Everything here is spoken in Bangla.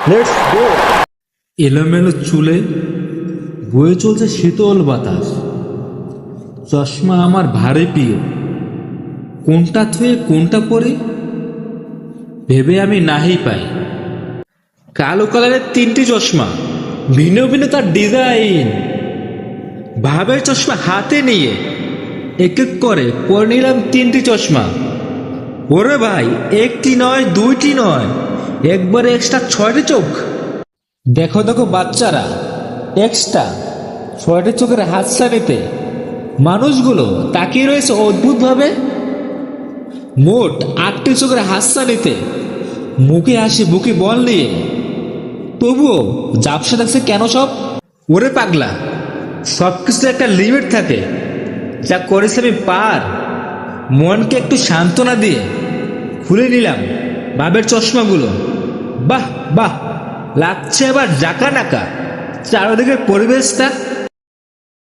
Let's go. এলোমেলো চুলে বয়ে চলছে শীতল বাতাস। চশমা আমার ভারী প্রিয়, কোনটা থুয়ে কোনটা পরে ভেবে আমি নাহি পাই। কালো কালারের তিনটি চশমা, ভিন্ন ভিন্ন তার ডিজাইন। ভাবের চশমা হাতে নিয়ে এক এক করে পরে নিলাম তিনটি চশমা। ওরে ভাই, একটি নয় দুইটি নয়, একবারে এক্সট্রা 6টি চোখ। দেখো দেখো বাচ্চারা, এক্সট্রা 6টি চোখের হাতছানিতে মানুষগুলো তাকিয়ে রয়েছে অদ্ভুতভাবে। মোট 8টি চোখের হাতছানিতে মুখে হাসি বুকে বল নিয়ে তবুও জাপসা থাকছে কেন সব? ওরে পাগলা, সব কিছুর একটা লিমিট থাকে। যা করেছি আমি পার। মনকে একটু সান্ত্বনা দিয়ে খুলে নিলাম বাবের চশমাগুলো। বাহ বাহ, লাগছে আবার জাকা নাকা চারদিকের পরিবেশটা।